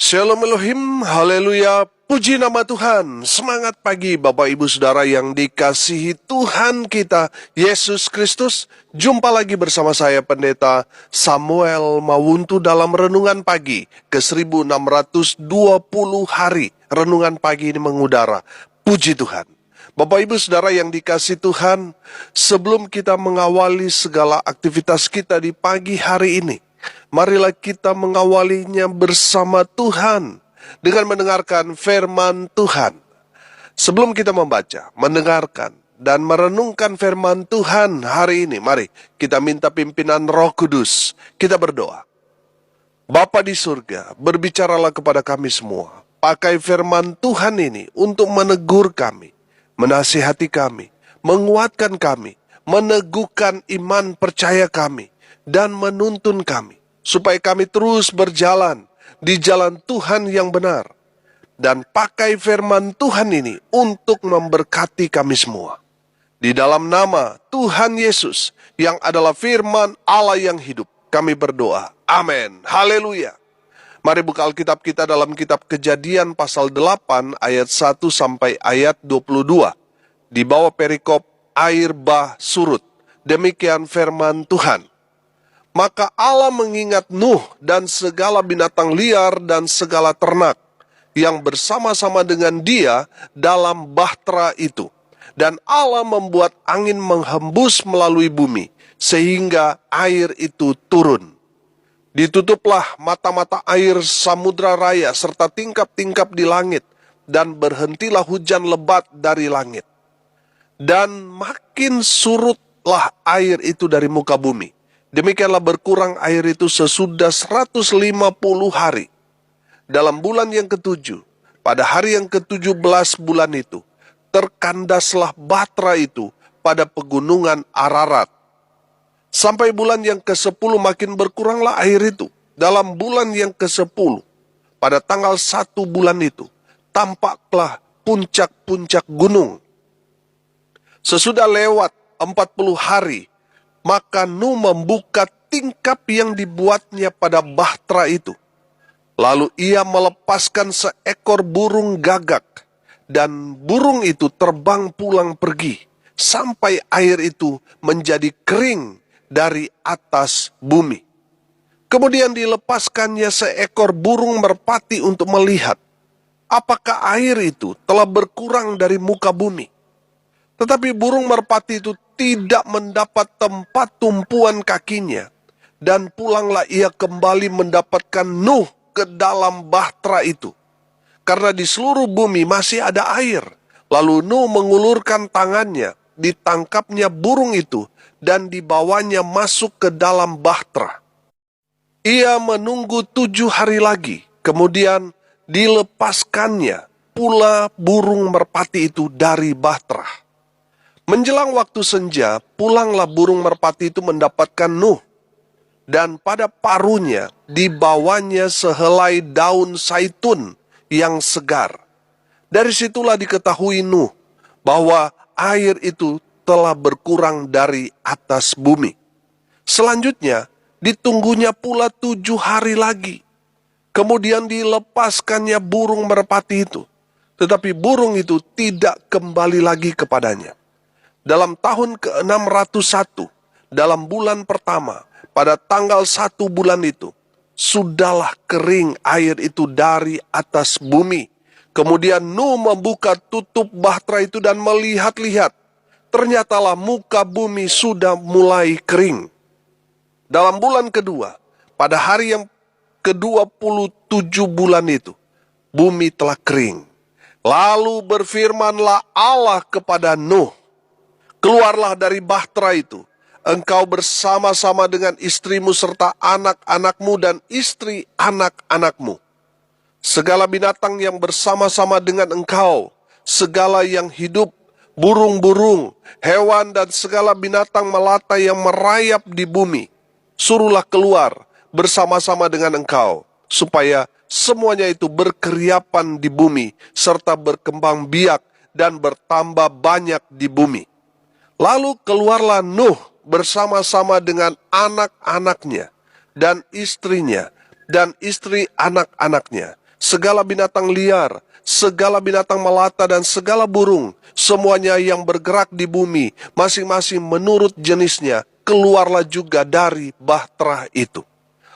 Shalom Elohim, haleluya, puji nama Tuhan. Semangat pagi Bapak Ibu Saudara yang dikasihi Tuhan kita, Yesus Kristus. Jumpa lagi bersama saya Pendeta Samuel Mawuntu dalam Renungan Pagi ke 1620 hari. Renungan pagi ini mengudara, puji Tuhan. Bapak Ibu Saudara yang dikasihi Tuhan, sebelum kita mengawali segala aktivitas kita di pagi hari ini, marilah kita mengawalinya bersama Tuhan dengan mendengarkan firman Tuhan. Sebelum kita membaca, mendengarkan, dan merenungkan firman Tuhan hari ini, mari kita minta pimpinan Roh Kudus. Kita berdoa. Bapa di surga, berbicaralah kepada kami semua. Pakai firman Tuhan ini untuk menegur kami, menasihati kami, menguatkan kami, meneguhkan iman percaya kami, dan menuntun kami, supaya kami terus berjalan di jalan Tuhan yang benar. Dan pakai firman Tuhan ini untuk memberkati kami semua. Di dalam nama Tuhan Yesus, yang adalah firman Allah yang hidup, kami berdoa. Amin. Haleluya. Mari buka Alkitab kita dalam kitab Kejadian pasal 8 ayat 1 sampai ayat 22. Di bawah perikop air bah surut. Demikian firman Tuhan. Maka Allah mengingat Nuh dan segala binatang liar dan segala ternak yang bersama-sama dengan dia dalam bahtera itu. Dan Allah membuat angin menghembus melalui bumi, sehingga air itu turun. Ditutuplah mata-mata air samudra raya serta tingkap-tingkap di langit, dan berhentilah hujan lebat dari langit. Dan makin surutlah air itu dari muka bumi. Demikianlah berkurang air itu sesudah 150 hari. Dalam bulan yang ketujuh, pada hari yang ke-17 bulan itu, terkandaslah bahtera itu pada pegunungan Ararat. Sampai bulan yang ke-10 makin berkuranglah air itu. Dalam bulan yang ke-10, pada tanggal 1 bulan itu, tampaklah puncak-puncak gunung. Sesudah lewat 40 hari, maka Nuh membuka tingkap yang dibuatnya pada bahtera itu. Lalu ia melepaskan seekor burung gagak, dan burung itu terbang pulang pergi, sampai air itu menjadi kering dari atas bumi. Kemudian dilepaskannya seekor burung merpati untuk melihat apakah air itu telah berkurang dari muka bumi. Tetapi burung merpati itu tidak mendapat tempat tumpuan kakinya, dan pulanglah ia kembali mendapatkan Nuh ke dalam bahtera itu, karena di seluruh bumi masih ada air. Lalu Nuh mengulurkan tangannya, ditangkapnya burung itu, dan dibawanya masuk ke dalam bahtera. Ia menunggu 7 hari lagi, kemudian dilepaskannya pula burung merpati itu dari bahtera. Menjelang waktu senja, pulanglah burung merpati itu mendapatkan Nuh, dan pada paruhnya dibawanya sehelai daun zaitun yang segar. Dari situlah diketahui Nuh bahwa air itu telah berkurang dari atas bumi. Selanjutnya, ditunggunya pula 7 hari lagi. Kemudian dilepaskannya burung merpati itu, tetapi burung itu tidak kembali lagi kepadanya. Dalam tahun ke-601, dalam bulan pertama, pada tanggal 1 bulan itu, sudahlah kering air itu dari atas bumi. Kemudian Nuh membuka tutup bahtera itu dan melihat-lihat. Ternyatalah muka bumi sudah mulai kering. Dalam bulan kedua, pada hari yang ke-27 bulan itu, bumi telah kering. Lalu berfirmanlah Allah kepada Nuh, keluarlah dari bahtera itu, engkau bersama-sama dengan istrimu serta anak-anakmu dan istri anak-anakmu. Segala binatang yang bersama-sama dengan engkau, segala yang hidup, burung-burung, hewan dan segala binatang melata yang merayap di bumi, suruhlah keluar bersama-sama dengan engkau, supaya semuanya itu berkeriapan di bumi, serta berkembang biak dan bertambah banyak di bumi. Lalu keluarlah Nuh bersama-sama dengan anak-anaknya dan istrinya dan istri anak-anaknya segala binatang liar, segala binatang melata dan segala burung, semuanya yang bergerak di bumi, masing-masing menurut jenisnya, keluarlah juga dari bahtera itu.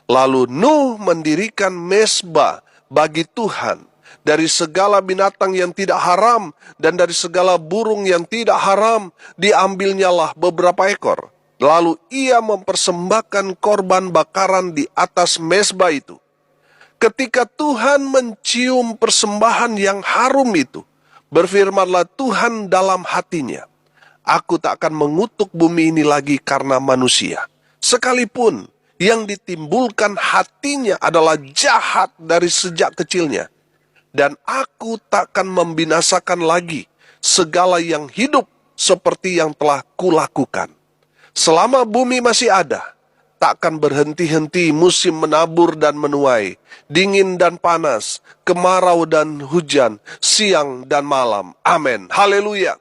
Lalu Nuh mendirikan mezbah bagi Tuhan dari segala binatang yang tidak haram dan dari segala burung yang tidak haram, diambilnyalah beberapa ekor. Lalu ia mempersembahkan korban bakaran di atas mezbah itu. Ketika Tuhan mencium persembahan yang harum itu, berfirmanlah Tuhan dalam hatinya, aku tak akan mengutuk bumi ini lagi karena manusia. Sekalipun yang ditimbulkan hatinya adalah jahat dari sejak kecilnya. Dan aku takkan membinasakan lagi segala yang hidup seperti yang telah kulakukan. Selama bumi masih ada, takkan berhenti-henti musim menabur dan menuai, dingin dan panas, kemarau dan hujan, siang dan malam. Amin. Haleluya.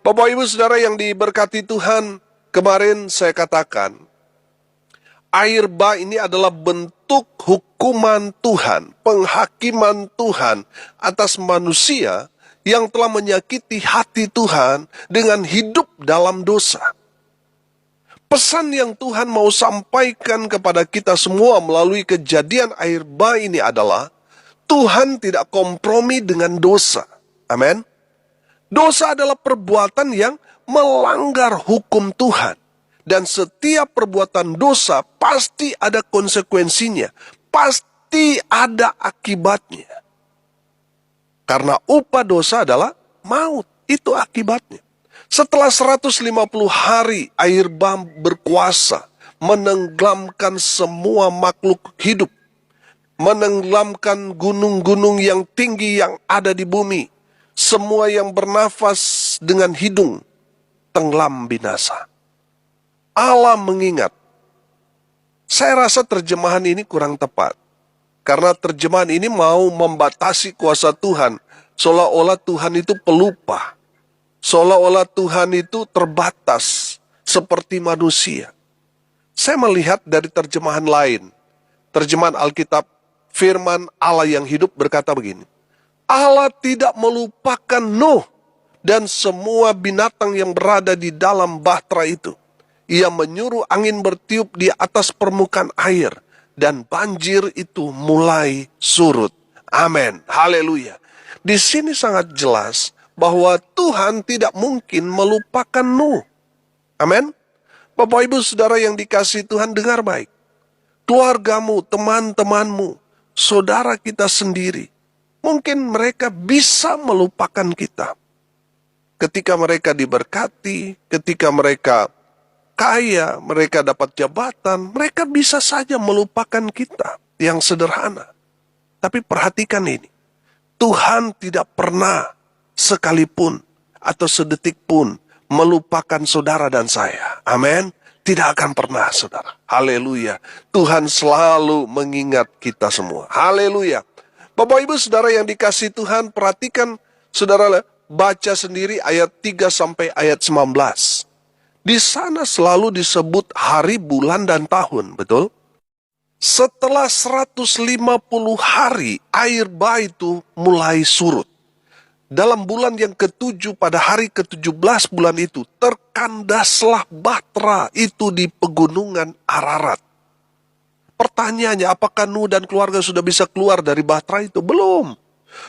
Bapak Ibu Saudara yang diberkati Tuhan, kemarin saya katakan, air bah ini adalah bentuk hukuman Tuhan, penghakiman Tuhan atas manusia yang telah menyakiti hati Tuhan dengan hidup dalam dosa. Pesan yang Tuhan mau sampaikan kepada kita semua melalui kejadian air bah ini adalah Tuhan tidak kompromi dengan dosa. Amin. Dosa adalah perbuatan yang melanggar hukum Tuhan. Dan setiap perbuatan dosa pasti ada konsekuensinya. Pasti ada akibatnya. Karena upah dosa adalah maut. Itu akibatnya. Setelah 150 hari air bah berkuasa menenggelamkan semua makhluk hidup. Menenggelamkan gunung-gunung yang tinggi yang ada di bumi. Semua yang bernafas dengan hidung tenggelam binasa. Allah mengingat. Saya rasa terjemahan ini kurang tepat. Karena terjemahan ini mau membatasi kuasa Tuhan. Seolah-olah Tuhan itu pelupa. Seolah-olah Tuhan itu terbatas seperti manusia. Saya melihat dari terjemahan lain. Terjemahan Alkitab, firman Allah yang hidup berkata begini. Allah tidak melupakan Nuh dan semua binatang yang berada di dalam bahtera itu. Ia menyuruh angin bertiup di atas permukaan air. Dan banjir itu mulai surut. Amin. Haleluya. Di sini sangat jelas bahwa Tuhan tidak mungkin melupakan Nuh. Amin. Bapak Ibu Saudara yang dikasihi Tuhan, dengar baik. Keluargamu, teman-temanmu, saudara kita sendiri. Mungkin mereka bisa melupakan kita. Ketika mereka diberkati, ketika mereka kaya, mereka dapat jabatan, mereka bisa saja melupakan kita yang sederhana. Tapi perhatikan ini, Tuhan tidak pernah sekalipun atau sedetik pun melupakan saudara dan saya. Amin. Tidak akan pernah, saudara. Haleluya. Tuhan selalu mengingat kita semua. Haleluya. Bapak Ibu Saudara yang dikasihi Tuhan, perhatikan saudara baca sendiri ayat 3 sampai ayat 19. Di sana selalu disebut hari, bulan, dan tahun, betul? Setelah 150 hari, air bah itu mulai surut. Dalam bulan yang ke-7, pada hari ke-17 bulan itu, terkandaslah bahtera itu di pegunungan Ararat. Pertanyaannya, apakah Nuh dan keluarga sudah bisa keluar dari bahtera itu? Belum.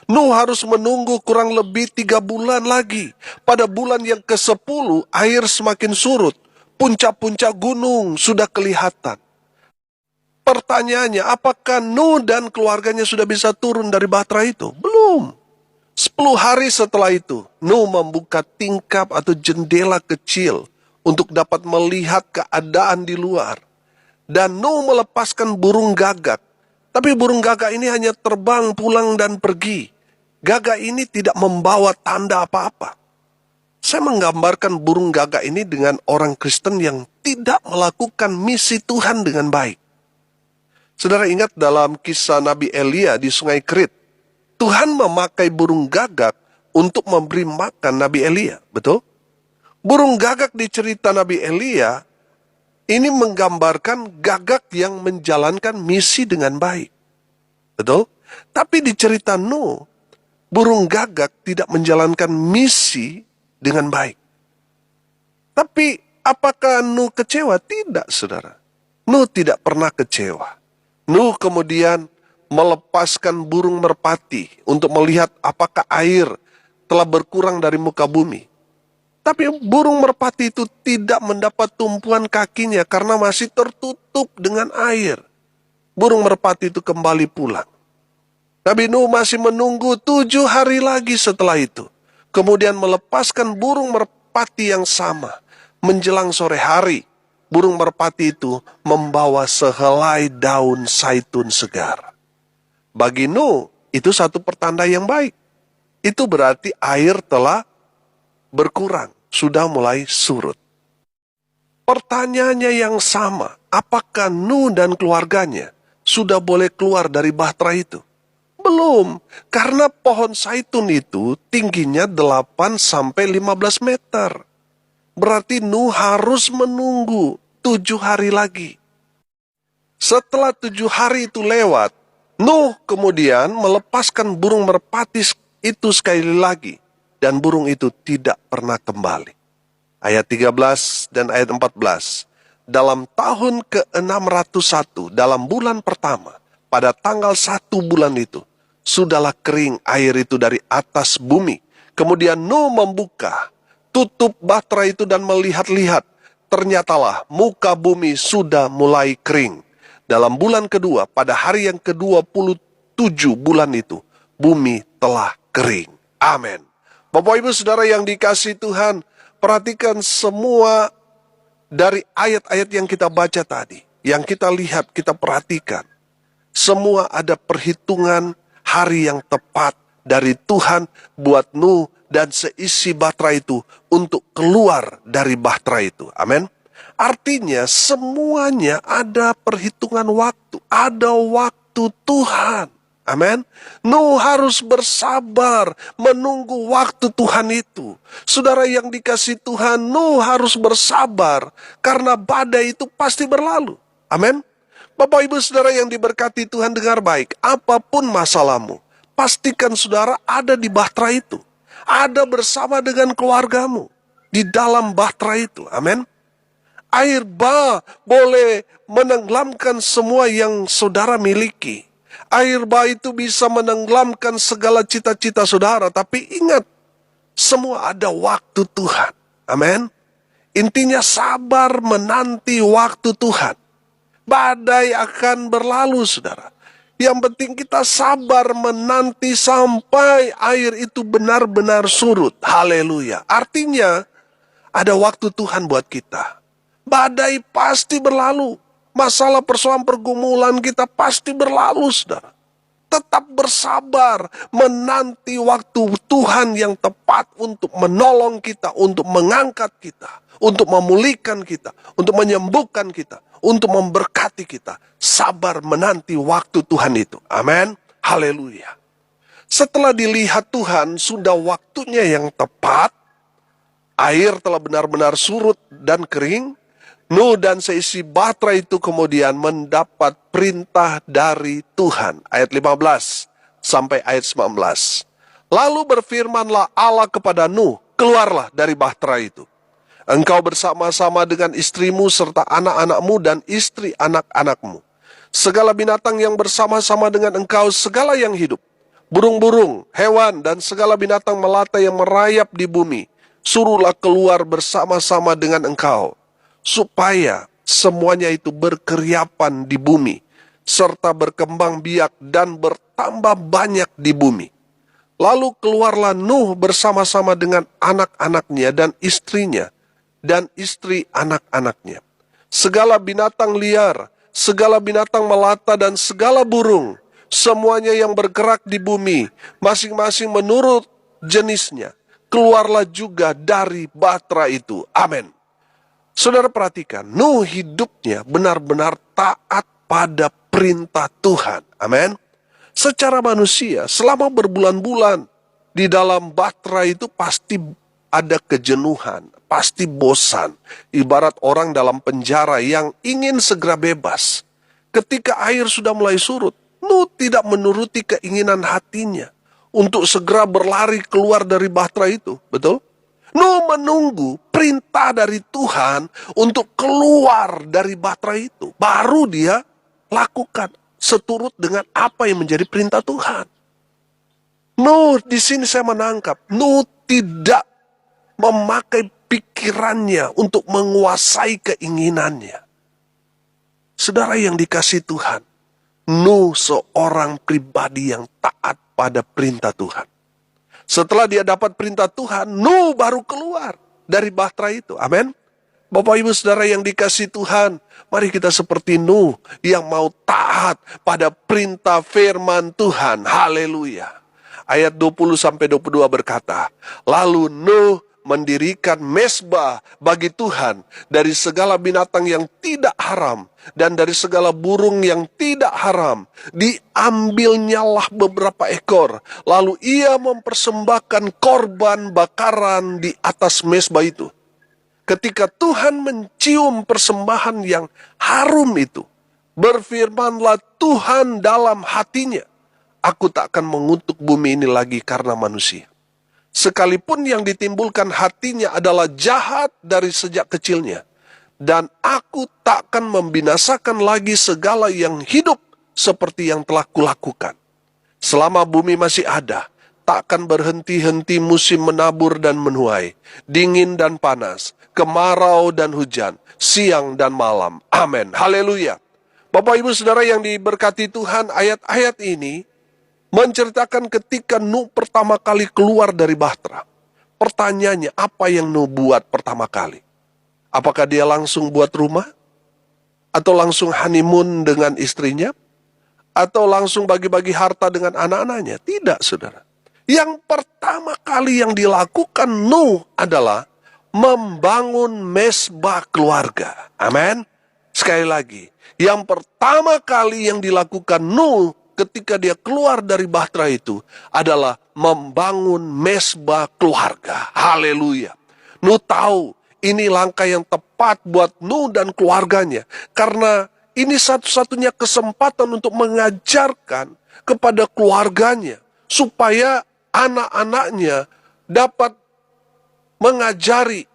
Nuh harus menunggu kurang lebih 3 bulan lagi. Pada bulan yang ke-10, air semakin surut. Puncak-puncak gunung sudah kelihatan. Pertanyaannya, apakah Nuh dan keluarganya sudah bisa turun dari bahtera itu? Belum. 10 hari setelah itu, Nuh membuka tingkap atau jendela kecil untuk dapat melihat keadaan di luar. Dan Nuh melepaskan burung gagak. Tapi burung gagak ini hanya terbang pulang dan pergi. Gagak ini tidak membawa tanda apa-apa. Saya menggambarkan burung gagak ini dengan orang Kristen yang tidak melakukan misi Tuhan dengan baik. Saudara ingat dalam kisah Nabi Elia di Sungai Kerit. Tuhan memakai burung gagak untuk memberi makan Nabi Elia. Betul? Burung gagak di cerita Nabi Elia ini menggambarkan gagak yang menjalankan misi dengan baik. Betul? Tapi di cerita Nuh, burung gagak tidak menjalankan misi dengan baik. Tapi apakah Nuh kecewa? Tidak, saudara. Nuh tidak pernah kecewa. Nuh kemudian melepaskan burung merpati untuk melihat apakah air telah berkurang dari muka bumi. Tapi burung merpati itu tidak mendapat tumpuan kakinya karena masih tertutup dengan air. Burung merpati itu kembali pulang. Nabi Nuh masih menunggu 7 hari lagi setelah itu. Kemudian melepaskan burung merpati yang sama. Menjelang sore hari, burung merpati itu membawa sehelai daun zaitun segar. Bagi Nuh, itu satu pertanda yang baik. Itu berarti air telah berkurang, sudah mulai surut. Pertanyaannya yang sama, apakah Nuh dan keluarganya sudah boleh keluar dari bahtera itu? Belum, karena pohon zaitun itu tingginya 8-15 meter. Berarti Nuh harus menunggu 7 hari lagi. Setelah 7 hari itu lewat, Nuh kemudian melepaskan burung merpati itu sekali lagi. Dan burung itu tidak pernah kembali. Ayat 13 dan ayat 14. Dalam tahun ke-601, dalam bulan pertama, pada tanggal 1 bulan itu, sudahlah kering air itu dari atas bumi. Kemudian Nuh membuka, tutup bahtera itu dan melihat-lihat. Ternyatalah muka bumi sudah mulai kering. Dalam bulan kedua, pada hari yang ke-27 bulan itu, bumi telah kering. Amin. Bapak Ibu Saudara yang dikasihi Tuhan, perhatikan semua dari ayat-ayat yang kita baca tadi, yang kita lihat, kita perhatikan. Semua ada perhitungan hari yang tepat dari Tuhan buat Nuh dan seisi bahtera itu untuk keluar dari bahtera itu. Amin. Artinya semuanya ada perhitungan waktu, ada waktu Tuhan. Amin. Nuh harus bersabar menunggu waktu Tuhan itu. Saudara yang dikasihi Tuhan, Nuh harus bersabar karena badai itu pasti berlalu. Amin. Bapak Ibu Saudara yang diberkati Tuhan, dengar baik. Apapun masalahmu, pastikan saudara ada di bahtera itu. Ada bersama dengan keluargamu di dalam bahtera itu. Amin. Air bah boleh menenggelamkan semua yang saudara miliki. Air bah itu bisa menenggelamkan segala cita-cita saudara. Tapi ingat, semua ada waktu Tuhan. Amin. Intinya sabar menanti waktu Tuhan. Badai akan berlalu, saudara. Yang penting kita sabar menanti sampai air itu benar-benar surut. Haleluya. Artinya, ada waktu Tuhan buat kita. Badai pasti berlalu. Masalah persoalan pergumulan kita pasti berlalu, saudara. Tetap bersabar menanti waktu Tuhan yang tepat untuk menolong kita, untuk mengangkat kita, untuk memulihkan kita, untuk menyembuhkan kita, untuk memberkati kita. Sabar menanti waktu Tuhan itu. Amin. Haleluya. Setelah dilihat Tuhan, sudah waktunya yang tepat, air telah benar-benar surut dan kering. Nuh dan seisi bahtera itu kemudian mendapat perintah dari Tuhan. Ayat 15 sampai ayat 19. Lalu berfirmanlah Allah kepada Nuh, keluarlah dari bahtera itu. Engkau bersama-sama dengan istrimu serta anak-anakmu dan istri anak-anakmu. Segala binatang yang bersama-sama dengan engkau, segala yang hidup. Burung-burung, hewan, dan segala binatang melata yang merayap di bumi. Suruhlah keluar bersama-sama dengan engkau. Supaya semuanya itu berkeriapan di bumi, serta berkembang biak dan bertambah banyak di bumi. Lalu keluarlah Nuh bersama-sama dengan anak-anaknya dan istrinya, dan istri anak-anaknya. Segala binatang liar, segala binatang melata dan segala burung, semuanya yang bergerak di bumi, masing-masing menurut jenisnya, keluarlah juga dari bahtera itu. Amin. Saudara perhatikan, Nuh hidupnya benar-benar taat pada perintah Tuhan. Amin. Secara manusia, selama berbulan-bulan di dalam bahtera itu pasti ada kejenuhan, pasti bosan. Ibarat orang dalam penjara yang ingin segera bebas. Ketika air sudah mulai surut, Nuh tidak menuruti keinginan hatinya untuk segera berlari keluar dari bahtera itu. Betul? Nuh menunggu perintah dari Tuhan untuk keluar dari bahtera itu. Baru dia lakukan seturut dengan apa yang menjadi perintah Tuhan. Nuh, di sini saya menangkap, Nuh tidak memakai pikirannya untuk menguasai keinginannya. Saudara yang dikasihi Tuhan, Nuh seorang pribadi yang taat pada perintah Tuhan. Setelah dia dapat perintah Tuhan, Nuh baru keluar dari bahtera itu. Amin. Bapak Ibu Saudara yang dikasihi Tuhan, mari kita seperti Nuh yang mau taat pada perintah firman Tuhan. Haleluya. Ayat 20-22 berkata, lalu Nuh mendirikan mezbah bagi Tuhan dari segala binatang yang tidak haram dan dari segala burung yang tidak haram. Diambilnyalah beberapa ekor, lalu ia mempersembahkan korban bakaran di atas mezbah itu. Ketika Tuhan mencium persembahan yang harum itu, berfirmanlah Tuhan dalam hatinya, aku tak akan mengutuk bumi ini lagi karena manusia. Sekalipun yang ditimbulkan hatinya adalah jahat dari sejak kecilnya. Dan aku takkan membinasakan lagi segala yang hidup seperti yang telah kulakukan. Selama bumi masih ada, takkan berhenti-henti musim menabur dan menuai, dingin dan panas, kemarau dan hujan, siang dan malam. Amin. Haleluya. Bapak Ibu Saudara yang diberkati Tuhan, ayat-ayat ini menceritakan ketika Nuh pertama kali keluar dari bahtera. Pertanyaannya, apa yang Nuh buat pertama kali? Apakah dia langsung buat rumah? Atau langsung honeymoon dengan istrinya? Atau langsung bagi-bagi harta dengan anak-anaknya? Tidak, saudara. Yang pertama kali yang dilakukan Nuh adalah membangun mezbah keluarga. Amin. Sekali lagi, yang pertama kali yang dilakukan Nuh ketika dia keluar dari bahtera itu adalah membangun mezbah keluarga. Haleluya. Nuh tahu ini langkah yang tepat buat Nuh dan keluarganya. Karena ini satu-satunya kesempatan untuk mengajarkan kepada keluarganya. Supaya anak-anaknya dapat mengajari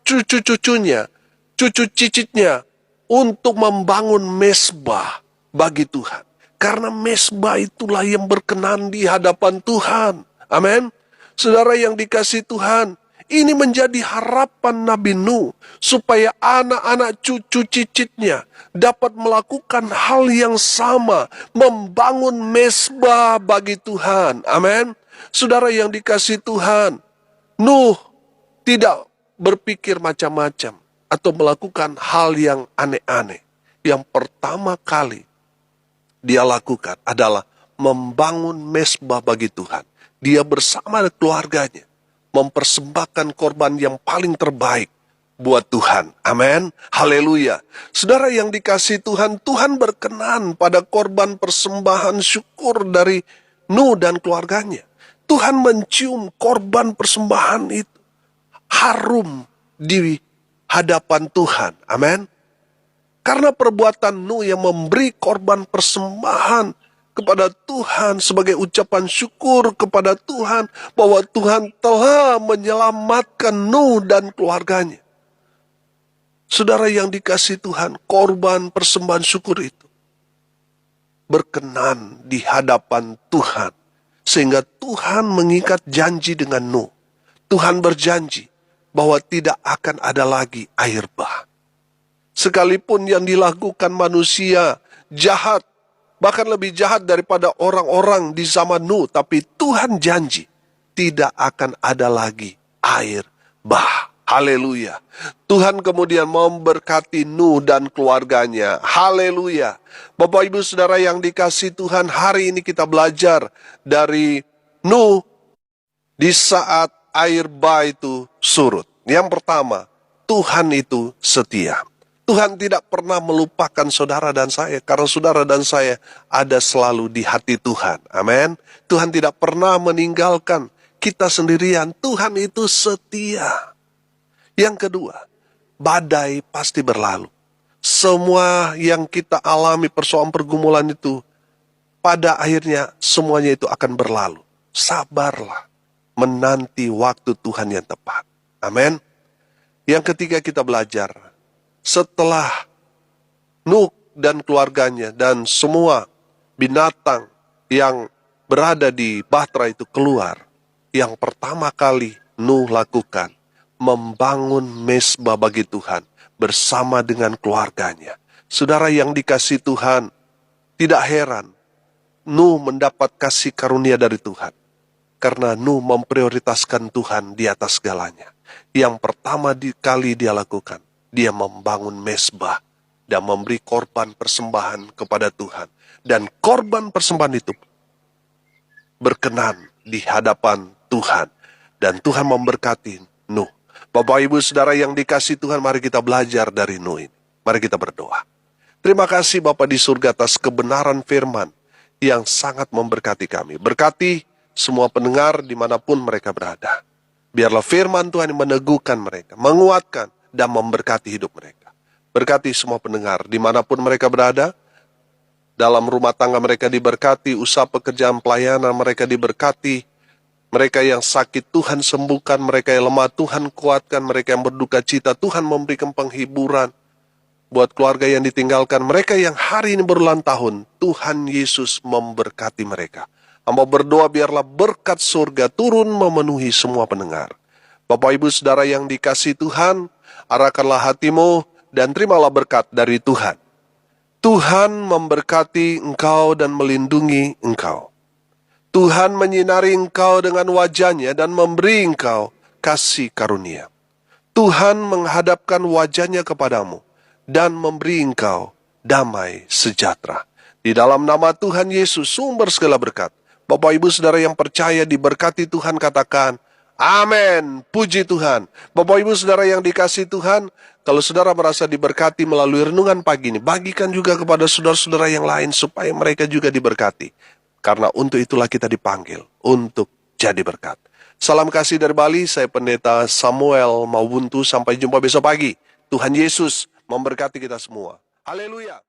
cucu-cucunya, cucu cicitnya untuk membangun mezbah bagi Tuhan. Karena mezbah itulah yang berkenan di hadapan Tuhan. Amin. Saudara yang dikasihi Tuhan, ini menjadi harapan Nabi Nuh supaya anak-anak cucu cicitnya dapat melakukan hal yang sama, membangun mezbah bagi Tuhan. Amin. Saudara yang dikasihi Tuhan, Nuh tidak berpikir macam-macam atau melakukan hal yang aneh-aneh. Yang pertama kali dia lakukan adalah membangun mezbah bagi Tuhan. Dia bersama keluarganya mempersembahkan korban yang paling terbaik buat Tuhan. Amin. Haleluya. Saudara yang dikasihi Tuhan, Tuhan berkenan pada korban persembahan syukur dari Nuh dan keluarganya. Tuhan mencium korban persembahan itu harum di hadapan Tuhan. Amin. Karena perbuatan Nuh yang memberi korban persembahan kepada Tuhan sebagai ucapan syukur kepada Tuhan bahwa Tuhan telah menyelamatkan Nuh dan keluarganya. Saudara yang dikasihi Tuhan, korban persembahan syukur itu berkenan di hadapan Tuhan. Sehingga Tuhan mengikat janji dengan Nuh. Tuhan berjanji bahwa tidak akan ada lagi air bah. Sekalipun yang dilakukan manusia jahat, bahkan lebih jahat daripada orang-orang di zaman Nuh, tapi Tuhan janji tidak akan ada lagi air bah. Haleluya. Tuhan kemudian memberkati Nuh dan keluarganya. Haleluya. Bapak Ibu Saudara yang dikasihi Tuhan, hari ini kita belajar dari Nuh di saat air bah itu surut. Yang pertama, Tuhan itu setia. Tuhan tidak pernah melupakan saudara dan saya, karena saudara dan saya ada selalu di hati Tuhan. Amin. Tuhan tidak pernah meninggalkan kita sendirian. Tuhan itu setia. Yang kedua, badai pasti berlalu. Semua yang kita alami persoalan pergumulan itu pada akhirnya semuanya itu akan berlalu. Sabarlah menanti waktu Tuhan yang tepat. Amin. Yang ketiga kita belajar, setelah Nuh dan keluarganya dan semua binatang yang berada di bahtera itu keluar, yang pertama kali Nuh lakukan, membangun mezbah bagi Tuhan bersama dengan keluarganya. Saudara yang dikasihi Tuhan, tidak heran Nuh mendapat kasih karunia dari Tuhan. Karena Nuh memprioritaskan Tuhan di atas segalanya. Yang pertama kali dia lakukan, dia membangun mezbah dan memberi korban persembahan kepada Tuhan. Dan korban persembahan itu berkenan di hadapan Tuhan. Dan Tuhan memberkati Nuh. Bapak Ibu Saudara yang dikasihi Tuhan, mari kita belajar dari Nuh ini. Mari kita berdoa. Terima kasih Bapa di surga atas kebenaran firman yang sangat memberkati kami. Berkati semua pendengar dimanapun mereka berada. Biarlah firman Tuhan meneguhkan mereka, menguatkan, dan memberkati hidup mereka. Berkati semua pendengar dimanapun mereka berada. Dalam rumah tangga mereka diberkati, usaha pekerjaan pelayanan mereka diberkati. Mereka yang sakit Tuhan sembuhkan, mereka yang lemah Tuhan kuatkan, mereka yang berduka cita Tuhan memberikan penghiburan. Buat keluarga yang ditinggalkan, mereka yang hari ini berulang tahun, Tuhan Yesus memberkati mereka. Hamba berdoa biarlah berkat surga turun memenuhi semua pendengar. Bapak Ibu Saudara yang dikasihi Tuhan, arahkanlah hatimu dan terimalah berkat dari Tuhan. Tuhan memberkati engkau dan melindungi engkau. Tuhan menyinari engkau dengan wajahnya dan memberi engkau kasih karunia. Tuhan menghadapkan wajahnya kepadamu dan memberi engkau damai sejahtera. Di dalam nama Tuhan Yesus, sumber segala berkat. Bapak Ibu Saudara yang percaya diberkati Tuhan, katakan, amin, puji Tuhan. Bapak Ibu Saudara yang dikasihi Tuhan, kalau saudara merasa diberkati melalui renungan pagi ini, bagikan juga kepada saudara-saudara yang lain supaya mereka juga diberkati. Karena untuk itulah kita dipanggil, untuk jadi berkat. Salam kasih dari Bali, saya Pendeta Samuel Mawuntu, sampai jumpa besok pagi. Tuhan Yesus memberkati kita semua. Haleluya.